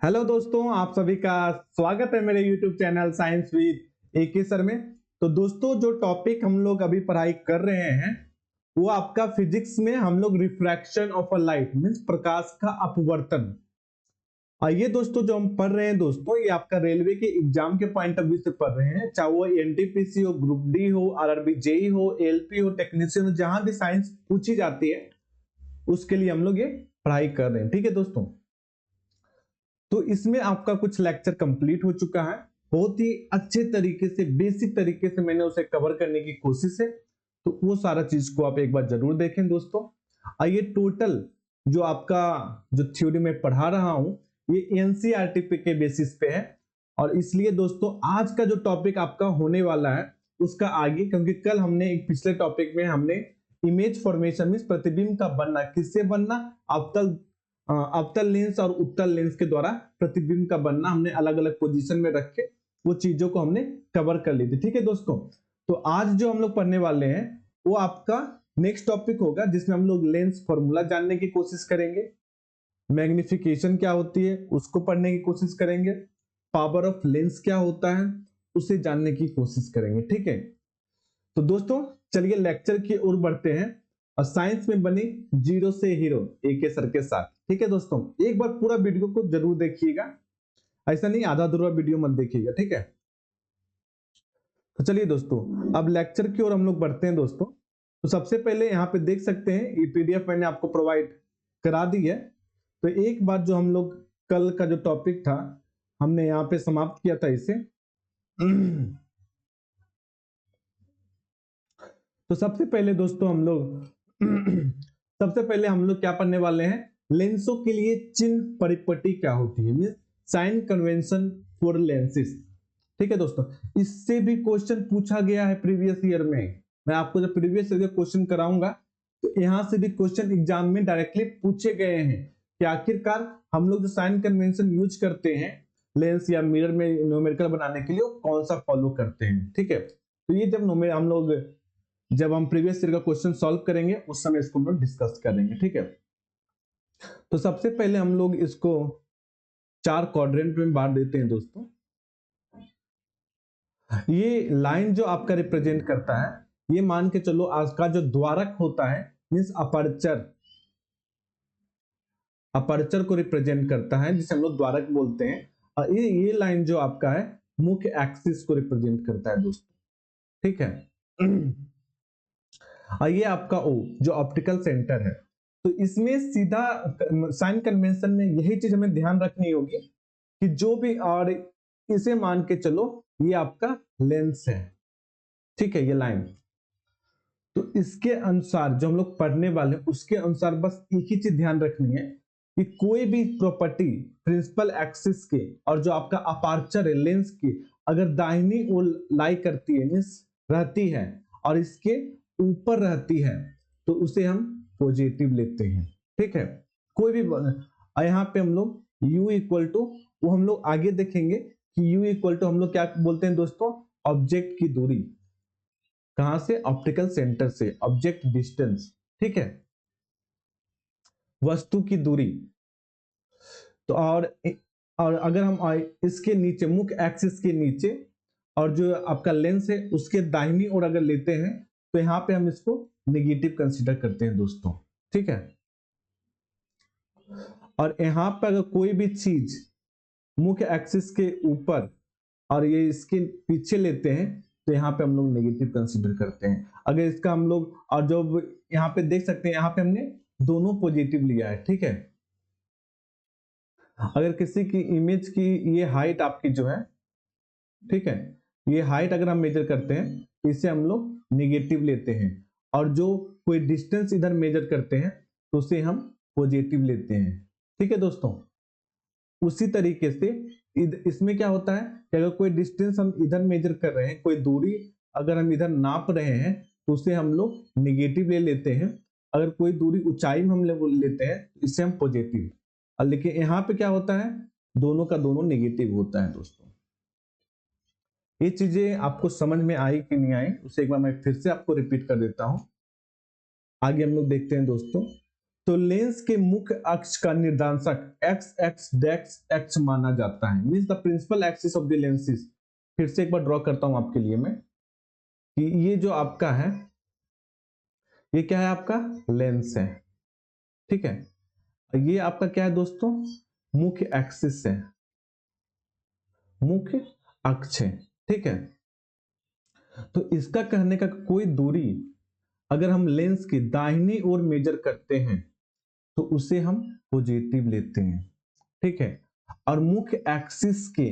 Hello दोस्तों, आप सभी का स्वागत है मेरे YouTube channel science with AK sir में। तो दोस्तों, जो टॉपिक हम लोग अभी पढ़ाई कर रहे हैं वो आपका फिजिक्स में हम लोग refraction of a light means प्रकाश का अपवर्तन। आइए दोस्तों, जो हम पढ़ रहे हैं दोस्तों, ये आपका रेलवे के एग्जाम के पॉइंट ऑफ व्यू से पढ़ रहे हैं, चाहे वो NTPC हो, ग्रुप डी हो, RRB JEE हो, LP हो, टेक्नीशियन हो, जहां भी साइंस पूछी जाती है उसके लिए हम लोग ये पढ़ाई कर रहे हैं। ठीक है दोस्तों, तो इसमें आपका कुछ लेक्चर कंप्लीट हो चुका है। बहुत ही अच्छे तरीके से, बेसिक तरीके से मैंने उसे कवर करने की कोशिश है, तो वो सारा चीज को आप एक बार जरूर देखें दोस्तों। आइए, टोटल जो आपका जो थ्योरी में पढ़ा रहा हूं ये NCERT के बेसिस पे है, और इसलिए दोस्तों आज का जो टॉपिक आपका होने वाला है उसका आगे, क्योंकि कल हमने एक पिछले टॉपिक में हमने इमेज फॉर्मेशन मींस प्रतिबिंब का बनना, किससे बनना, अवतल लेंस और उत्तल लेंस के द्वारा प्रतिबिंब का बनना, हमने अलग अलग पोजीशन में रख के वो चीजों को हमने कवर कर ली थी। ठीक है दोस्तों, तो आज जो हम लोग पढ़ने वाले हैं वो आपका नेक्स्ट टॉपिक होगा, जिसमें हम लोग लेंस फॉर्मूला जानने की कोशिश करेंगे, मैग्निफिकेशन क्या होती है उसको पढ़ने की कोशिश करेंगे, पावर ऑफ लेंस क्या होता है उसे जानने की कोशिश करेंगे। ठीक है, तो दोस्तों चलिए लेक्चर की ओर बढ़ते हैं, और साइंस में बने जीरो से हीरो AK सर के साथ। ठीक है दोस्तों, एक बार पूरा वीडियो को जरूर देखिएगा, ऐसा नहीं आधा अधूरा वीडियो मत देखिएगा। ठीक है, तो चलिए दोस्तों अब लेक्चर की ओर हम लोग बढ़ते हैं दोस्तों। तो सबसे पहले यहाँ पे देख सकते हैं ये PDF मैंने आपको प्रोवाइड करा दी है। तो एक बार जो हम लोग कल का जो टॉपिक था हमने यहाँ पे समाप्त किया था इसे। तो सबसे पहले दोस्तों हम लोग सबसे पहले हम लोग क्या पढ़ने वाले हैं, लेंसों के लिए चिन्ह परिपट्टी क्या होती है, means sign convention for lenses. ठीक है दोस्तों, इससे भी क्वेश्चन पूछा गया है प्रीवियस ईयर में। मैं आपको जब प्रीवियस ईयर के क्वेश्चन कराऊंगा तो यहां से भी क्वेश्चन एग्जाम में डायरेक्टली पूछे गए हैं कि आखिरकार हम लोग जो साइन कन्वेंशन यूज करते हैं लेंस या मिरर में न्यूमेरिकल बनाने के लिए वो कौन सा फॉलो करते हैं। ठीक है, तो ये जब हम प्रीवियस ईयर का क्वेश्चन सॉल्व करेंगे उस समय इसको हम लोग डिस्कस करेंगे। ठीक है, तो सबसे पहले हम लोग इसको 4 क्वाड्रेंट में बांट देते हैं दोस्तों। ये लाइन जो आपका रिप्रेजेंट करता है, ये मान के चलो आज का जो द्वारक होता है मींस अपर्चर को रिप्रेजेंट करता है, जिसे हम लोग द्वारक बोलते हैं। और ये लाइन जो आपका है मुख्य एक्सिस को रिप्रेजेंट करता है दोस्तों। ठीक है, और ये आपका O जो ऑप्टिकल सेंटर है। तो इसमें सीधा साइन कन्वेंशन में यही चीज हमें ध्यान रखनी होगी कि जो भी, और इसे मान के चलो ये आपका लेंस है। ठीक है, ये लाइन, तो इसके अनुसार जो हम लोग पढ़ने वाले हैं उसके अनुसार बस एक ही चीज ध्यान रखनी है कि कोई भी प्रॉपर्टी प्रिंसिपल एक्सिस के और जो आपका अपर्चर है लेंस की अगर दाहिनी ओर लाई करती है मींस रहती है और इसके ऊपर रहती है तो उसे हम पॉजिटिव लेते हैं। ठीक है, कोई भी यहाँ पे हम लोग U इक्वल टू, वो हम लोग आगे देखेंगे कि U इक्वल टू हम लोग क्या बोलते हैं दोस्तों, ऑब्जेक्ट की दूरी। कहां से, ऑप्टिकल सेंटर से, ऑब्जेक्ट डिस्टेंस। ठीक है, वस्तु की दूरी। तो और अगर हम इसके नीचे मुख्य एक्सिस के नीचे और जो आपका लेंस है उसके दाहिनी ओर अगर लेते हैं तो यहां पे हम इसको नेगेटिव कंसीडर करते हैं दोस्तों। ठीक है, और यहां पर अगर कोई भी चीज मुख्य एक्सिस के ऊपर और ये इसके पीछे लेते हैं तो यहाँ पे हम लोग नेगेटिव कंसीडर करते हैं। अगर इसका हम लोग, और जो यहाँ पे देख सकते हैं यहाँ पे हमने दोनों पॉजिटिव लिया है। ठीक है, अगर किसी की इमेज की ये हाइट आपकी जो है, ठीक है, ये हाइट अगर हम मेजर करते हैं तो इसे हम लोग नेगेटिव लेते हैं, और जो कोई डिस्टेंस इधर मेजर करते हैं तो उसे हम पॉजिटिव लेते हैं। ठीक है दोस्तों, उसी तरीके से इसमें क्या होता है कि अगर कोई डिस्टेंस हम इधर मेजर कर रहे हैं, कोई दूरी अगर हम इधर नाप रहे हैं तो उसे हम लोग निगेटिव ले लेते हैं। अगर कोई दूरी ऊंचाई में हम लेते हैं तो इसे हम पॉजिटिव। और लेकिन यहाँ पे क्या होता है, दोनों का दोनों निगेटिव होता है दोस्तों। ये चीजें आपको समझ में आई कि नहीं आई उसे एक बार मैं फिर से आपको रिपीट कर देता हूं। आगे हम लोग देखते हैं दोस्तों, तो लेंस के मुख्य अक्ष का निर्देशांक एक्स एक्स डेक्स एक्स माना जाता है, means the principal axis of the lenses. फिर से एक बार ड्रॉ करता हूं आपके लिए मैं कि ये जो आपका है, ये क्या है, आपका लेंस है, ठीक है। ये आपका क्या है दोस्तों, मुख्य एक्सिस है, मुख्य अक्ष है, ठीक है। तो इसका कहने का कोई दूरी अगर हम लेंस की दाहिनी ओर मेजर करते हैं तो उसे हम पॉजिटिव लेते हैं, ठीक है। और मुख्य एक्सिस के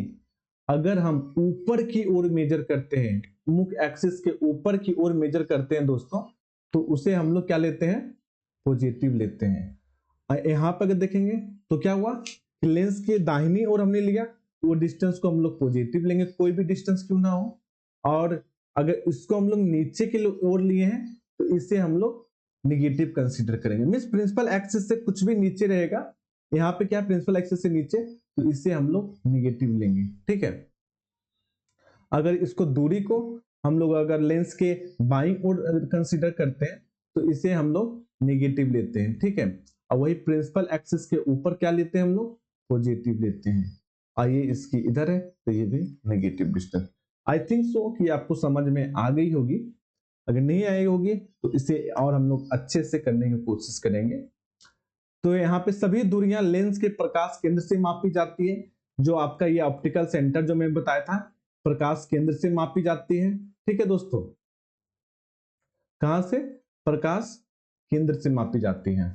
अगर हम ऊपर की ओर मेजर करते हैं, मुख्य एक्सिस के ऊपर की ओर मेजर करते हैं दोस्तों, तो उसे हम लोग क्या लेते हैं, पॉजिटिव लेते हैं। यहां पर अगर देखेंगे तो क्या हुआ, लेंस के दाहिनी ओर हमने लिया, वो डिस्टेंस को हम लोग पॉजिटिव लेंगे, कोई भी डिस्टेंस क्यों ना हो। और अगर इसको हम लोग नीचे की ओर लिए हैं तो इसे हम लोग निगेटिव कंसीडर करेंगे, मींस प्रिंसिपल एक्सिस से कुछ भी नीचे रहेगा, यहाँ पे क्या प्रिंसिपल एक्सिस से नीचे, तो इसे हम लोग निगेटिव लेंगे, ठीक है। अगर इसको दूरी को हम लोग अगर लेंस के बाईं ओर कंसीडर करते हैं तो इसे हम लोग निगेटिव लेते हैं, ठीक है। और वही प्रिंसिपल एक्सिस के ऊपर क्या लेते हैं हम लोग, पॉजिटिव लेते हैं। आइए इसकी इधर है तो ये भी negative distance. I think so कि आपको समझ में आ गई होगी, अगर नहीं आई होगी तो इसे और हम लोग अच्छे से करने की कोशिश करेंगे। तो यहाँ पे सभी दूरियां लेंस के प्रकाश केंद्र से मापी जाती है, जो आपका ये ऑप्टिकल सेंटर जो मैं बताया था, प्रकाश केंद्र से मापी जाती है, ठीक है दोस्तों। कहां से, प्रकाश केंद्र से मापी जाती है।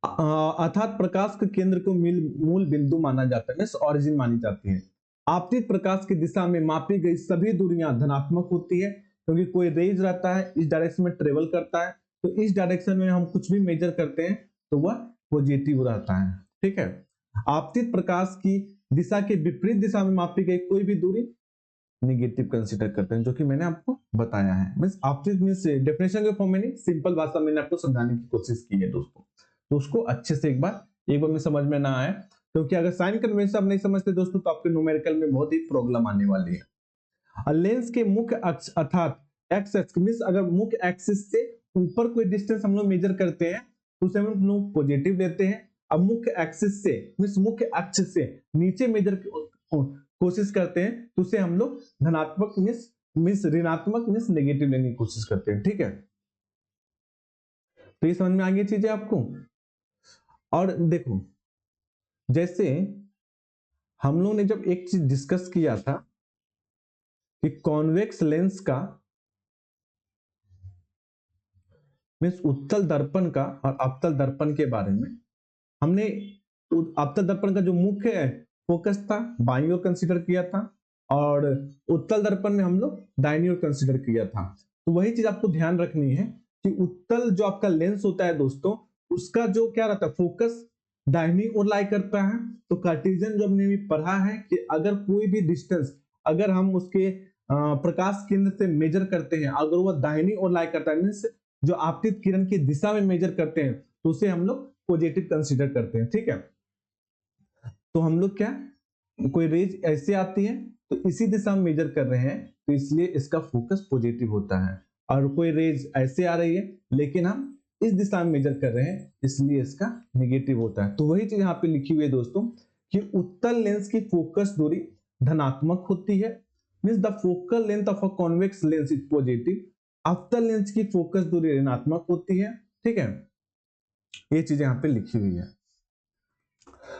अर्थात प्रकाश के केंद्र को मूल बिंदु माना जाता है, ऑरिजिन मानी जाती है। आपतित प्रकाश की दिशा में मापी गई सभी दूरियां धनात्मक होती है, क्योंकि कोई रेज रहता है इस डायरेक्शन में ट्रेवल करता है, तो इस डायरेक्शन में हम कुछ भी मेजर करते हैं तो वह पॉजिटिव रहता है, ठीक है। आपतित प्रकाश की दिशा के विपरीत दिशा में मापी गई कोई भी दूरी निगेटिव कंसीडर करते हैं, जो कि मैंने आपको बताया है। मींस आपतित मींस डेफिनेशन के फॉर्म में नहीं, सिंपल भाषा में मैंने आपको समझाने की कोशिश की है दोस्तों, तो उसको अच्छे से एक बार में समझ में ना आए, क्योंकि अगर साइन कन्वेंशन आप नहीं समझते दोस्तों तो आपके न्यूमेरिकल में बहुत ही प्रॉब्लम आने वाली है। लेंस के मुख्य अक्ष अर्थात एक्स एक्सिस मींस अगर मुख्य एक्सिस से ऊपर कोई डिस्टेंस हम लोग मेजर करते हैं तो उसे हम लोग पॉजिटिव लेते हैं। अब मुख्य एक्सिस से मींस मुख्य अक्ष से नीचे मेजर कोशिश करते हैं तो उसे हम लोग धनात्मक मींस ऋणात्मक मींस नेगेटिव लेने की कोशिश करते हैं, ठीक है। तो ये समझ में आ गई चीजें आपको। और देखो, जैसे हम लोग ने जब एक चीज डिस्कस किया था कि कॉन्वेक्स लेंस का मींस उत्तल दर्पण का और अवतल दर्पण के बारे में, हमने अवतल दर्पण का जो मुख्य फोकस था बाईं ओर कंसीडर किया था और उत्तल दर्पण में हम लोग दाहिनी ओर कंसीडर किया था। तो वही चीज आपको ध्यान रखनी है कि उत्तल जो आपका लेंस होता है दोस्तों, उसका जो क्या रहता है फोकस दाहिनी ओर लाई करता है। तो कार्टेशियन जो हमने भी पढ़ा है कि अगर कोई भी डिस्टेंस अगर हम उसके प्रकाश केंद्र से मेजर करते हैं, अगर वह दाहिनी ओर लाई करता है मींस जो आपतित किरण की दिशा में मेजर करते हैं तो उसे हम लोग पॉजिटिव कंसीडर करते हैं, ठीक है। तो हम लोग क्या, कोई रेज ऐसे आती है तो इसी दिशा में मेजर कर रहे हैं तो इसलिए इसका फोकस पॉजिटिव होता है, और कोई रेज ऐसे आ रही है लेकिन हम इस दिशा में मेजर कर रहे हैं इसलिए इसका नेगेटिव होता है। तो वही चीज यहाँ पे लिखी हुई है दोस्तों कि उत्तल लेंस की फोकस दूरी धनात्मक होती है, means the focal length of a convex lens is positive. अवतल लेंस की फोकस दूरी ऋणात्मक होती है, ठीक है। ये चीज यहाँ पे लिखी हुई है।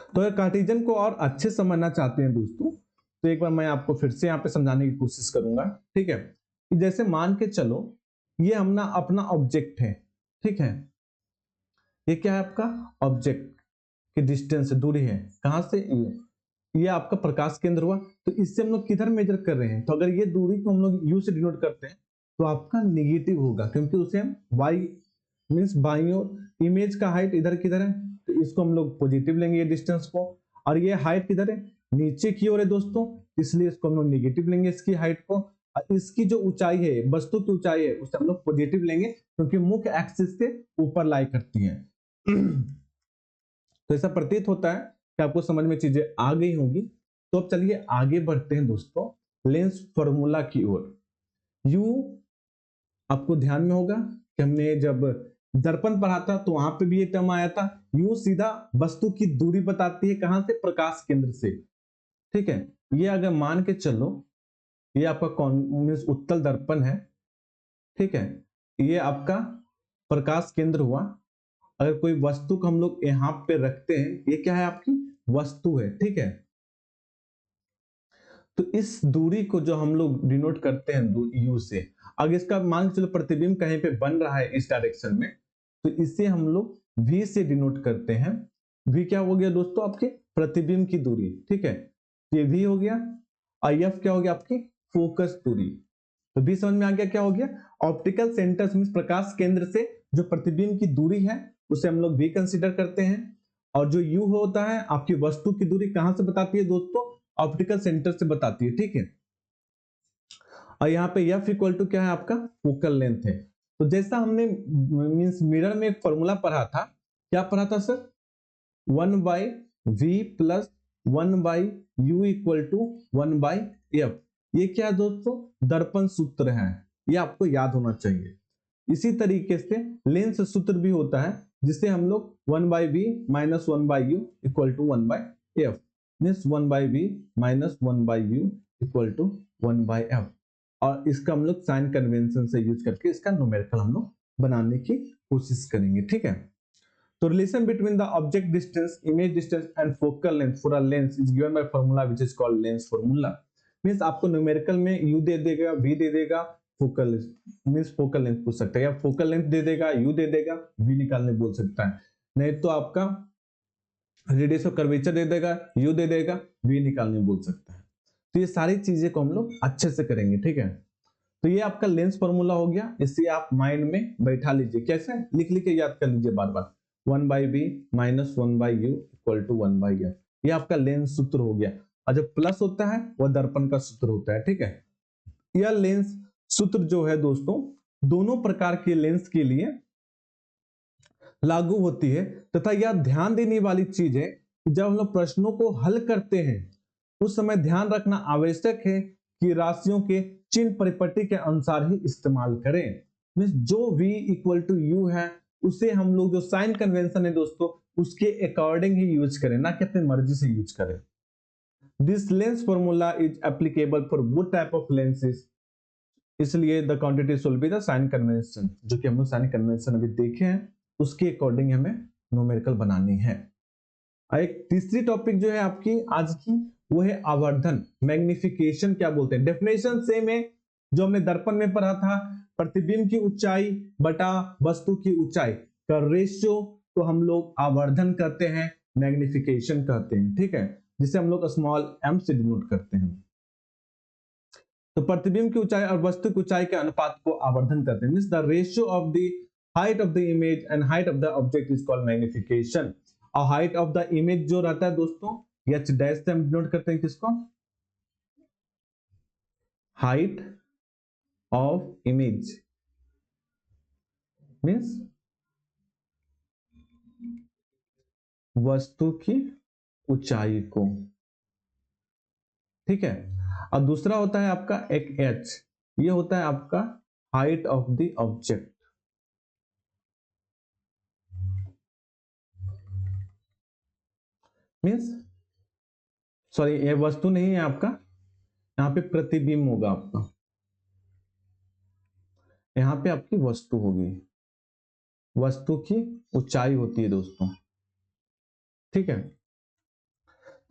तो अगर कार्टेशियन को और अच्छे समझना चाहते हैं दोस्तों तो एक बार मैं आपको फिर से यहाँ पे समझाने की कोशिश करूंगा, ठीक है। जैसे मान के चलो ये हमना अपना ऑब्जेक्ट है, ठीक है। ये क्या है आपका ऑब्जेक्ट की डिस्टेंस दूरी है, कहां से, ये आपका प्रकाश केंद्र हुआ। तो इससे हम लोग किधर मेजर कर रहे हैं, तो अगर ये दूरी को हम लोग यू से डिनोट करते हैं तो आपका निगेटिव होगा, क्योंकि उसे हम वाई मींस बाईं ओर इमेज का हाइट इधर किधर है तो इसको हम लोग पॉजिटिव लेंगे ये डिस्टेंस को, और ये हाइट किधर है नीचे की ओर है दोस्तों, इसलिए इसको हम लोग निगेटिव लेंगे इसकी हाइट को। और इसकी जो ऊंचाई है वस्तु की ऊंचाई है उसे हम लोग पॉजिटिव लेंगे क्योंकि मुख्य एक्सिस से ऊपर लाई करती है। तो ऐसा प्रतीत होता है कि आपको समझ में चीजें आ गई होंगी। तो अब चलिए आगे बढ़ते हैं दोस्तों लेंस फॉर्मूला की ओर। यू आपको ध्यान में होगा कि हमने जब दर्पण पढ़ा था तो वहां पे भी ये टर्म आया था। यू सीधा वस्तु की दूरी बताती है, कहां से, प्रकाश केंद्र से। ठीक है, ये अगर मान के चलो ये आपका कौन उत्तल दर्पण है, ठीक है, ये आपका प्रकाश केंद्र हुआ। अगर कोई वस्तु को हम लोग यहां पे रखते हैं, ये क्या है, आपकी वस्तु है, ठीक है। तो इस दूरी को जो हम लोग डिनोट करते हैं यू से, अगर इसका मान चलो प्रतिबिंब कहीं पे बन रहा है इस डायरेक्शन में, तो इसे हम लोग वी से डिनोट करते हैं। वी क्या हो गया दोस्तों, आपके प्रतिबिंब की दूरी, ठीक है, ये वी हो गया। आई एफ क्या हो गया, आपकी फोकस दूरी। तो वी समझ में आ गया क्या हो गया, ऑप्टिकल सेंटर मींस प्रकाश केंद्र से जो प्रतिबिंब की दूरी है उसे हम लोग वी कंसीडर करते हैं। और जो यू होता है आपकी वस्तु की दूरी, कहां से बताती है दोस्तों, ऑप्टिकल सेंटर से बताती है, ठीक है। और यहाँ पे एफ इक्वल टू क्या है, आपका फोकल लेंथ है। तो जैसा हमने मींस मिरर में एक फॉर्मूला पढ़ा था, क्या पढ़ा था sir, 1/v plus 1/u equal to 1/f। ये क्या है दोस्तों, दर्पण सूत्र है, ये आपको याद होना चाहिए। इसी तरीके से लेंस सूत्र भी होता है, जिसे हम लोग 1/v minus 1/u equal to 1/f, means 1/v minus 1/u equal to 1/f। और इसका हम लोग साइन कन्वेंशन से यूज करके इसका न्यूमेरिकल हम लोग बनाने की कोशिश करेंगे, ठीक है। तो relation between the object distance, image distance and focal length for a lens is given by formula which is called lens formula. Means आपको न्यूमेरिकल में u दे देगा, v दे देगा, फोकल मींस फोकल लेंथ पूछ सकता है, या फोकल लेंथ दे देगा, u दे देगा, v निकालने बोल सकता है। नहीं तो आपका रेडियस ऑफ कर्वेचर दे देगा, u दे देगा, v निकालने बोल सकता है। तो ये सारी चीजें को हम लोग अच्छे से करेंगे, ठीक है। तो ये आपका लेंस फॉर्मूला हो गया, इसे आप माइंड में बैठा लीजिए, कैसे लिख लिख के याद कर लीजिए बार बार, 1/v minus 1/u equal to 1/f। ये आपका लेंस सूत्र हो गया। और जब प्लस होता है वह दर्पण का सूत्र होता है, ठीक है। यह लेंस सूत्र जो है दोस्तों दोनों प्रकार के लेंस के लिए लागू होती है, तथा यह ध्यान देने वाली चीज है कि जब हम लोग प्रश्नों को हल करते हैं उस समय ध्यान रखना आवश्यक है कि राशियों के चिन्ह परिपट्टी के अनुसार ही इस्तेमाल करें। मींस जो v इक्वल टू u है उसे हम लोग जो साइन कन्वेंशन है दोस्तों उसके अकॉर्डिंग ही यूज करें, ना कि अपनी मर्जी से यूज करें। This lens formula is applicable for both type of lenses, इसलिए the quantity will be the sign convention, जो कि हम लोग साइन कन्वेंशन अभी देखे हैं उसके अकॉर्डिंग हमें न्यूमेरिकल बनानी है। एक तीसरी टॉपिक जो है आपकी आज की वो है आवर्धन, मैग्निफिकेशन क्या बोलते हैं। डेफिनेशन सेम है जो हमने दर्पण में पढ़ा था, प्रतिबिंब की ऊंचाई बटा वस्तु की ऊंचाई का रेशियो को हम लोग आवर्धन कहते हैं, मैग्निफिकेशन कहते हैं, ठीक है, जिसे हम लोग स्मॉल m से डिनोट करते हैं। तो प्रतिबिंब की ऊंचाई और वस्तु की ऊंचाई के अनुपात को आवर्धन कहते हैं, means the ratio of the height of the image and height of the object is called magnification. और हाइट ऑफ द इमेज जो रहता है दोस्तों h डैश से हम डिनोट करते हैं, किसको, हाइट ऑफ इमेज मींस वस्तु की ऊंचाई को, ठीक है। और दूसरा होता है आपका एक h, ये होता है आपका height of the object. Means sorry ये वस्तु नहीं है आपका, यहाँ पे प्रतिबिंब होगा आपका, यहाँ पे आपकी वस्तु होगी, वस्तु की ऊंचाई होती है दोस्तों, ठीक है।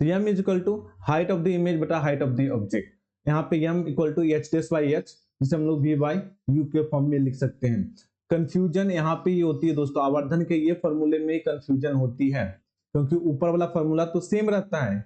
तो m is equal to height of the image बटा हाइट ऑफ द ऑब्जेक्ट। यहाँ पे m equal to h dash by h, जिसे हम लोग v बाई u के फॉर्म में लिख सकते हैं। कंफ्यूजन यहाँ पे ये होती है दोस्तों, आवर्धन के ये फॉर्मूले में कंफ्यूजन होती है, क्योंकि ऊपर वाला फॉर्मूला तो सेम रहता है,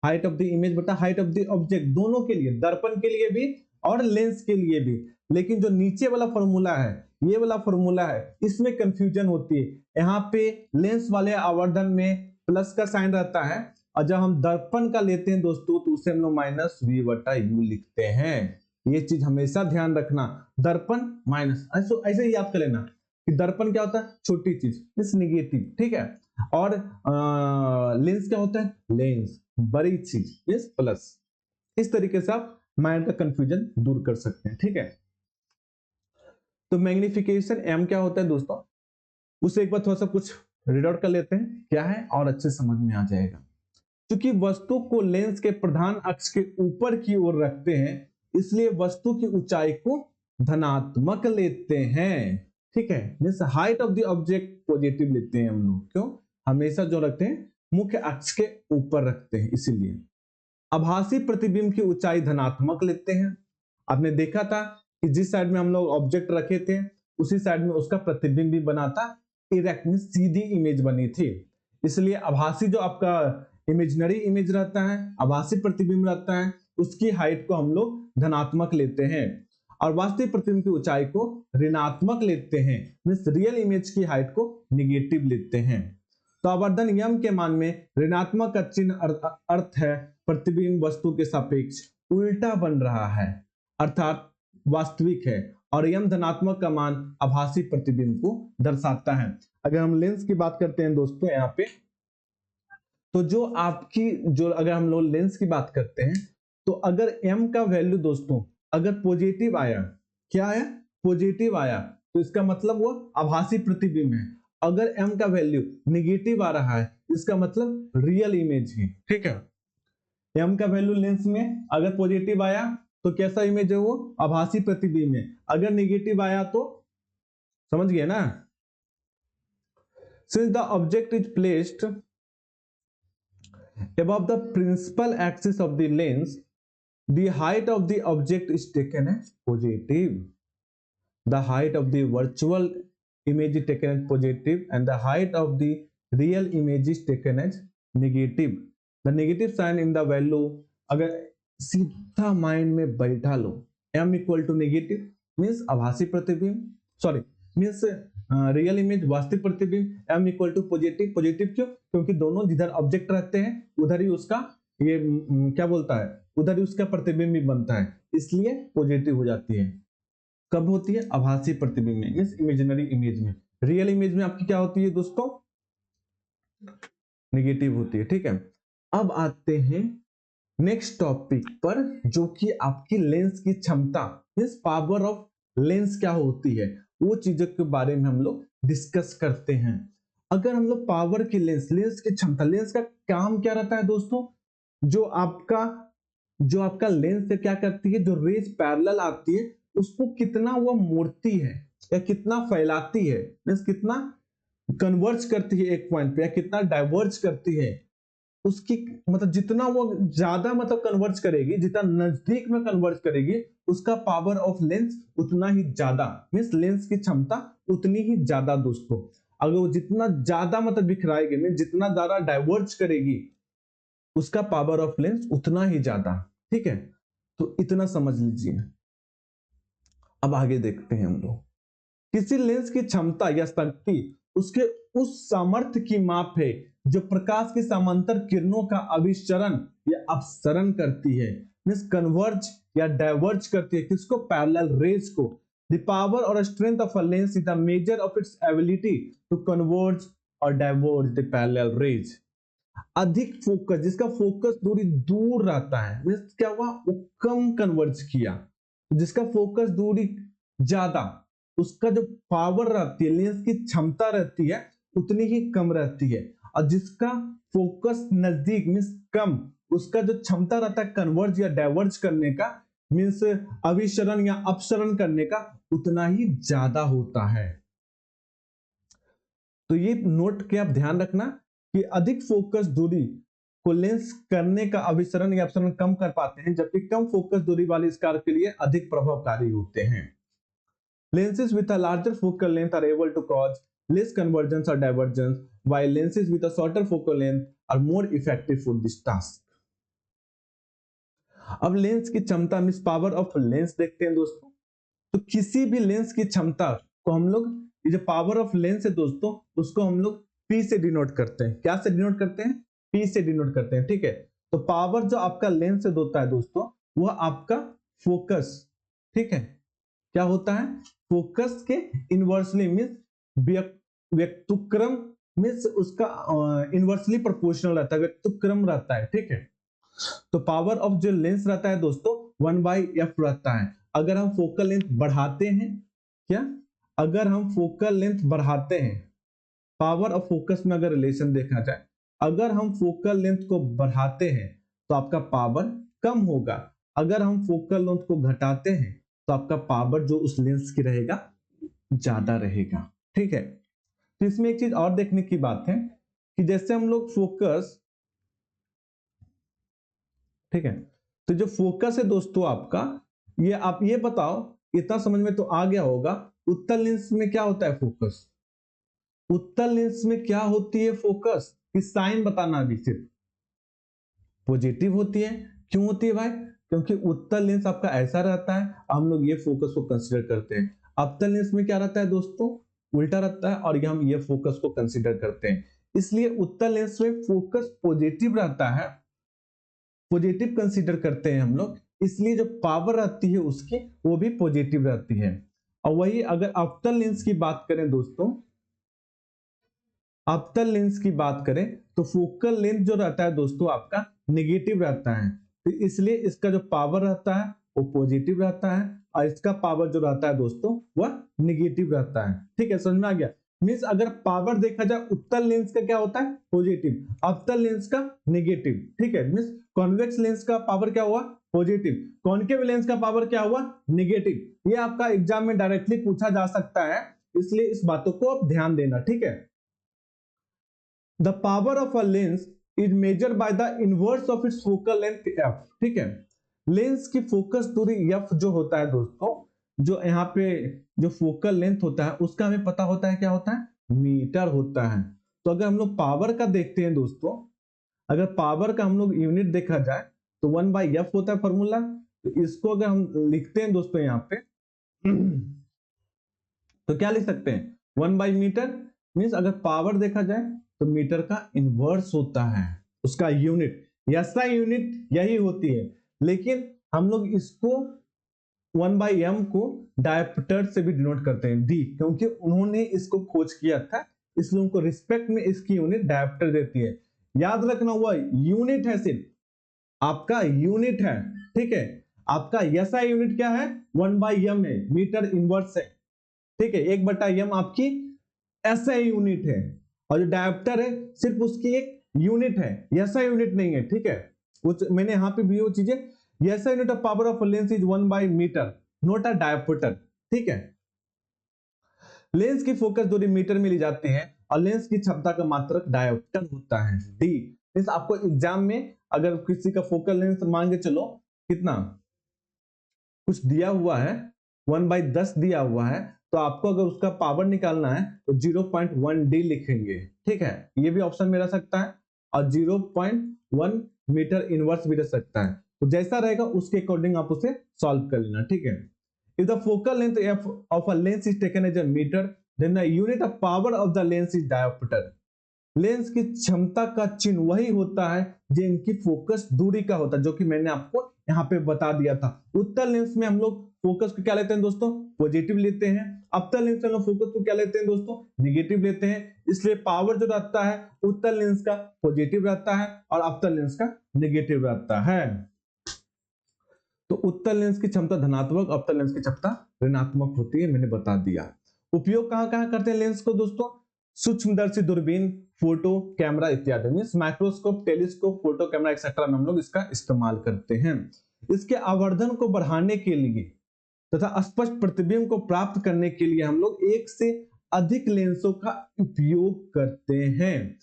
हाइट ऑफ द इमेज बटा हाइट ऑफ द ऑब्जेक्ट, दोनों के लिए, दर्पण के लिए भी और लेंस के लिए भी। लेकिन जो नीचे वाला फॉर्मूला है, ये वाला फॉर्मूला है, इसमें कंफ्यूजन होती है। यहाँ पे लेंस वाले आवर्धन में प्लस का साइन रहता है, और जब हम दर्पण का लेते हैं दोस्तों तो उसे हम लोग माइनस v बटा u लिखते हैं। ये चीज हमेशा ध्यान रखना, दर्पण माइनस, ऐसे ही याद कर लेना कि दर्पण क्या होता है, छोटी चीज मींस निगेटिव, ठीक है। और लेंस क्या होता है, लेंस बड़ी चीज मींस प्लस। इस तरीके से आप माइंड का कंफ्यूजन दूर कर सकते हैं, ठीक है। तो मैग्निफिकेशन m क्या होता है दोस्तों, उसे एक बार थोड़ा सा कुछ रीड आउट कर लेते हैं क्या है और अच्छे समझ में आ जाएगा। क्योंकि वस्तु को लेंस के प्रधान अक्ष के ऊपर की ओर रखते हैं, इसलिए वस्तु की ऊंचाई को धनात्मक लेते हैं। ठीक है, means height of the object positive लेते हैं हम लोग। क्यों? हमेशा जो रखते हैं मुख्य अक्ष के ऊपर रखते हैं, इसीलिए। आभासी प्रतिबिंब की ऊंचाई धनात्मक लेते हैं। आपने देखा था कि जिस साइड में हम लोग ऑब्जेक्ट रखे थे उसी साइड में उसका प्रतिबिंब भी बना था, इरेक्ट में सीधी इमेज बनी थी। इसलिए आभासी जो आपका इमेजिनरी इमेज रहता है, आभासी प्रतिबिंब रहता है, उसकी हाइट को हम लोग धनात्मक लेते हैं और वास्तविक प्रतिबिंब की ऊंचाई को ऋणात्मक लेते हैं, मींस रियल इमेज की हाइट को निगेटिव लेते हैं। तो आवर्धन नियम के मान में ऋणात्मक का चिन्ह अर्थ है प्रतिबिंब वस्तु के सापेक्ष उल्टा बन रहा है, अर्थात वास्तविक है, और यम धनात्मक का मान आभासी प्रतिबिंब को दर्शाता है। अगर हम लेंस की बात करते हैं दोस्तों यहाँ पे, तो जो आपकी जो अगर हम लोग लेंस की बात करते हैं तो अगर m का वैल्यू दोस्तों अगर पॉजिटिव आया, क्या है? पॉजिटिव आया, तो इसका मतलब वो आभासी प्रतिबिंब है। अगर m का वैल्यू निगेटिव आ रहा है इसका मतलब रियल इमेज है। ठीक है, m का वैल्यू लेंस में अगर पॉजिटिव आया तो कैसा इमेज है? वो आभासी प्रतिबिंब है। अगर निगेटिव आया तो समझ गए ना। Since the object is placed above the principal axis of the lens, the height of the object is taken as positive. The height of the virtual image is taken as positive and the height of the real image is taken as negative. The negative sign in the value अगर सीधा mind में बैठा लो, m equal to negative means आभासी प्रतिबिंब, sorry means real image वास्तविक प्रतिबिंब, m equal to positive. Positive क्यों? क्योंकि दोनों जिधर ऑब्जेक्ट रहते हैं उधर ही उसका ये क्या बोलता है, उधर ही उसका प्रतिबिंब भी बनता है, इसलिए पॉजिटिव हो जाती है। कब होती है? आभासी प्रतिबिंब में, मींस इमेजिनरी इमेज में। रियल इमेज में आपकी क्या होती है दोस्तों? नेगेटिव होती है। ठीक है, अब आते हैं नेक्स्ट टॉपिक पर, जो कि आपकी लेंस की क्षमता मींस पावर ऑफ लेंस क्या होती है, वो चीजों के बारे में हम लोग डिस्कस करते हैं। अगर हम लोग पावर की लेंस की क्षमता, लेंस का काम क्या रहता है दोस्तों? जो आपका लेंस से क्या करती है, जो रेज पैरेलल आती है उसको कितना वो मोड़ती है या कितना फैलाती है, मींस कितना कन्वर्ज करती है एक पॉइंट पे या कितना डाइवर्ज करती है, उसकी मतलब जितना वो ज्यादा मतलब कन्वर्ज करेगी, जितना नजदीक में कन्वर्ज करेगी, उसका पावर ऑफ लेंस उतना ही ज्यादा, मींस लेंस की क्षमता उतनी ही ज्यादा दोस्तों। अगर वो जितना ज्यादा मतलब बिखराएगी, मींस जितना ज्यादा डाइवर्ज करेगी, उसका पावर ऑफ लेंस उतना ही ज्यादा। ठीक है, तो इतना समझ लीजिए। अब आगे देखते हैं हम लोग। किसी लेंस की क्षमता या शक्ति उसके उस सामर्थ्य की माप है जो प्रकाश की समांतर किरणों का अभिसरण या अपसरण करती है, मींस कन्वर्ज या डाइवर्ज करती है। किसको? पैरेलल रेज को। द पावर और strength of a lens is the measure of its ability to converge और डाइवर्ज द पैरेलल रेज। अधिक फोकस, जिसका फोकस दूरी दूर रहता है, मींस क्या हुआ? वो कम कन्वर्ज किया। जिसका फोकस दूरी ज्यादा, उसका जो पावर रहती है, लेंस की क्षमता रहती है उतनी ही कम रहती है। और जिसका फोकस नजदीक मींस कम, उसका जो क्षमता रहता है कन्वर्ज या डाइवर्ज करने का, मींस अभिसरण या अपसरण करने का, उतना ही ज्यादा होता है। तो ये नोट के आप ध्यान रखना कि अधिक फोकस दूरी को लेंस करने का अभिसरण या अपसरण कम कर पाते हैं, जबकि कम फोकस दूरी वाले स्कार के लिए अधिक प्रभावकारी होते हैं। Lenses with a larger focal length are able to cause less convergence or divergence, while lenses with a shorter focal length are more effective for this task. अब लेंस की क्षमता मींस पावर ऑफ लेंस देखते हैं दोस्तों। तो किसी भी lens की क्षमता को हम लोग, ये जो पावर ऑफ लेंस है दोस्तों, उसको हम लोग P से डिनोट करते हैं। क्या से डिनोट करते हैं? P से डिनोट करते हैं। ठीक है, तो पावर जो आपका लेंस से होता है दोस्तों, वह आपका फोकस, ठीक है, क्या होता है? फोकस के इनवर्सली मींस व्यक्तक्रम, मींस उसका इनवर्सली प्रोपोर्शनल रहता है, व्यक्तक्रम रहता है। ठीक है, तो पावर ऑफ जो लेंस रहता है दोस्तों 1/f रहता है। अगर हम फोकल लेंथ बढ़ाते हैं, क्या? अगर हम फोकल लेंथ बढ़ाते हैं पावर ऑफ फोकस में अगर रिलेशन देखा जाए, अगर हम फोकल लेंथ को बढ़ाते हैं तो आपका पावर कम होगा, अगर हम फोकल लेंथ को घटाते हैं तो आपका पावर जो उस लेंस की रहेगा ज्यादा रहेगा। ठीक है, तो इसमें एक चीज और देखने की बात है कि जैसे हम लोग फोकस, ठीक है, तो जो फोकस है दोस्तों आपका, ये आप ये बताओ, इतना समझ में तो आ गया होगा, उत्तल लेंस में क्या होता है फोकस, उत्तल लेंस में क्या होती है फोकस, कि साइन बताना अभी सिर्फ पॉजिटिव होती है। क्यों होती है भाई, क्योंकि उत्तल लेंस आपका ऐसा रहता है, हम लोग ये फोकस को कंसीडर करते हैं। अवतल लेंस में क्या रहता है दोस्तों, उल्टा रहता है, और ये हम ये फोकस को कंसीडर करते हैं। इसलिए उत्तल लेंस में फोकस पॉजिटिव रहता है, पॉजिटिव कंसीडर करते हैं हम लोग, इसलिए जो पावर रहती है उसकी वो भी पॉजिटिव रहती है। और वही अगर अवतल लेंस की बात करें दोस्तों, अवतल लेंस की बात करें तो फोकल लेंथ जो रहता है दोस्तों आपका नेगेटिव रहता है, तो इसलिए इसका जो पावर रहता है वो पॉजिटिव रहता है, और इसका पावर जो रहता है दोस्तों वह नेगेटिव रहता है। ठीक है, समझ में आ गया। मींस अगर पावर देखा जाए, उत्तल लेंस का क्या होता है पॉजिटिव, अवतल लेंस का नेगेटिव। ठीक है, मींस कॉन्वेक्स लेंस का पावर क्या हुआ पॉजिटिव, कॉन्केव लेंस का पावर क्या हुआ नेगेटिव। ये आपका एग्जाम में डायरेक्टली पूछा जा सकता है, इसलिए इस बातों को आप ध्यान देना। ठीक है, the power of a lens is measured by the inverse of its focal length f। ठीक है, लेंस की फोकस दूरी f जो होता है दोस्तों, जो यहाँ पे जो फोकल लेंथ होता है उसका हमें पता होता है क्या होता है मीटर होता है। तो अगर हम लोग पावर का देखते हैं दोस्तों, अगर पावर का हम लोग यूनिट देखा जाए तो 1/f होता है फॉर्मूला। तो इसको अगर हम लिखते हैं दोस्तों यहाँ पे तो क्या लिख सकते हैं 1/मीटर। मींस अगर पावर देखा जाए तो मीटर का इनवर्स होता है उसका यूनिट, ऐसा यूनिट यही होती है, लेकिन हम लोग इसको 1/m को डायप्टर से भी डिनोट करते हैं डी, क्योंकि उन्होंने इसको खोज किया था, इसलिए उनको रिस्पेक्ट में इसकी यूनिट डायप्टर देती है। याद रखना हुआ यूनिट है, सिर्फ आपका यूनिट है। ठीक है, आपका ऐसा यूनिट क्या है 1/m है, मीटर इनवर्स है। ठीक है, 1/m आपकी ऐसा यूनिट है, और जो डायप्टर है सिर्फ उसकी एक यूनिट है, ऐसा यूनिट नहीं है। ठीक है, मैंने यहाँ पे भी वो चीजें, ऐसा unit of power of lens is 1/मीटर, नॉट अ डायप्टर। ठीक है, लेंस की फोकस दूरी मीटर में ली जाती है, और लेंस की क्षमता का मात्रक डायप्टर होता है डी। इस आपको एग्जाम में अगर किसी का फोकल लेंस मान के चलो कितना कुछ दिया हुआ है 1/10 दिया हुआ है, तो आपको अगर उसका पावर निकालना है तो 0.1 डी लिखेंगे। ठीक है, ये भी ऑप्शन में रह सकता है, और 0.1 मीटर इनवर्स भी रह सकता है, तो जैसा रहेगा उसके अकॉर्डिंग आप उसे सॉल्व कर लेना। ठीक है, if the focal length of a lens is taken as a metre, then the unit of power of the lens is dioptre. Lens की क्षमता का चिन्ह वही होता है जो इनकी फोकस दूरी का होता है, जो कि मैंने आपको यहाँ पे बता दिया था। उत्तल लेंस में हम लोग फोकस को क्या लेते हैं दोस्तों पॉजिटिव लेते हैं, अवतल लेंस में हम लोग फोकस को क्या लेते हैं दोस्तों नेगेटिव लेते हैं। इसलिए पावर जो रहता है उत्तल लेंस का पॉजिटिव रहता है और अवतल लेंस का नेगेटिव रहता है। तो उत्तल लेंस की क्षमता धनात्मक, अवतल लेंस की क्षमता ऋणात्मक होती है, मैंने बता दिया। उपयोग कहां कहां करते हैं लेंस को दोस्तों, सूक्ष्मदर्शी दूरबीन, फोटो कैमरा इत्यादि, means microscope, telescope, photo camera etcetera में हम लोग इसका इस्तेमाल करते हैं। इसके आवर्धन को बढ़ाने के लिए तथा स्पष्ट प्रतिबिंब को प्राप्त करने के लिए हम लोग एक से अधिक लेंसों का उपयोग करते हैं।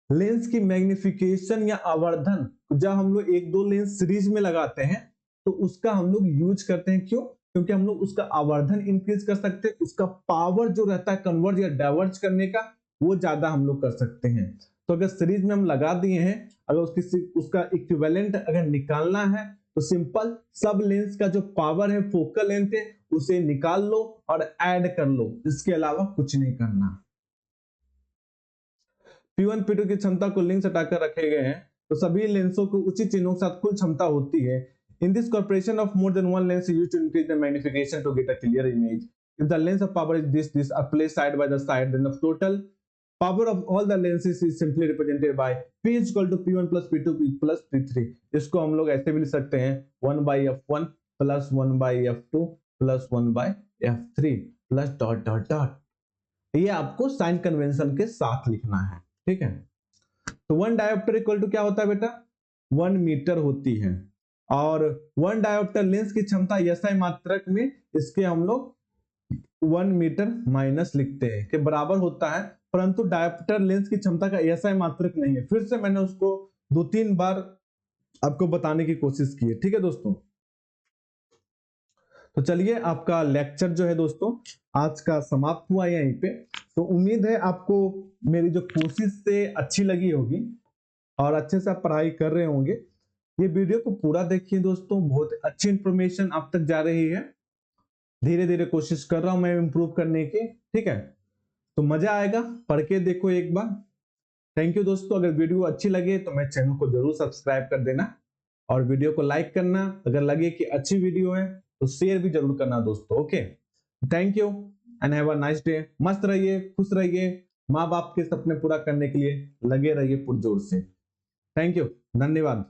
लेंस की मैग्निफिकेशन या आवर्धन जब हम लोग एक दो लेंस सीरीज में लगाते हैं तो उसका हम लोग यूज करते हैं, क्यों, क्योंकि हम लोग उसका आवर्धन इंक्रीज कर सकते हैं, उसका पावर जो रहता है कन्वर्ज या डाइवर्ज करने का वो ज्यादा हम लोग कर सकते हैं। तो अगर सीरीज में हम लगा दिए हैं, अगर उसका इक्विवेलेंट अगर निकालना है तो सिंपल सब लेंस का जो पावर है फोकल लेंथ है उसे निकाल लो और ऐड कर लो, इसके अलावा कुछ नहीं करना। P1 P2 की क्षमता को लिंक हटाकर रखे गए हैं, तो सभी लेंसों को उचित चिन्हों के साथ कुल क्षमता होती है। In this corporation of more than one lens is used to increase the magnification to get a clear image. If the lens of power is this are placed side by the side, then the total power of all the lenses is simply represented by P is equal to P1 plus P2 plus P3। इसको हम लोग ऐसे भी लिख सकते हैं 1/f1 plus 1/f2 plus 1/f3 plus dot dot dot। ये आपको साइन कन्वेंशन के साथ लिखना है, ठीक है। तो 1 डायोप्टर इक्वल टू क्या होता है बेटा, 1 मीटर होती है। और 1 डायोप्टर लेंस की क्षमता एसआई मात्रक में इसके हम लोग 1 मीटर माइनस लिखते हैं कि बराबर होता है, परंतु डायोप्टर लेंस की क्षमता का एसआई मात्रक नहीं है। फिर से मैंने उसको 2-3 बार आपको बताने की कोशिश की है, ठीक है दोस्तों। तो चलिए आपका लेक्चर जो है दोस्तों आज का समाप्त हुआ यहीं पे। तो उम्मीद है आपको मेरी जो कोशिश से अच्छी लगी होगी और अच्छे से आप पढ़ाई कर रहे होंगे। ये वीडियो को पूरा देखिए दोस्तों, बहुत अच्छी इंफॉर्मेशन आप तक जा रही है। धीरे धीरे कोशिश कर रहा हूं मैं इम्प्रूव करने की, ठीक है। तो मजा आएगा, पढ़ के देखो एक बार। थैंक यू दोस्तों। अगर वीडियो अच्छी लगे तो मेरे चैनल को जरूर सब्सक्राइब कर देना और वीडियो को लाइक करना। अगर लगे कि अच्छी वीडियो है तो शेयर भी जरूर करना दोस्तों। Okay, thank you and have a nice day. मस्त रहिए, खुश रहिए, माँ बाप के सपने पूरा करने के लिए लगे रहिए पुरजोर से। थैंक यू, धन्यवाद।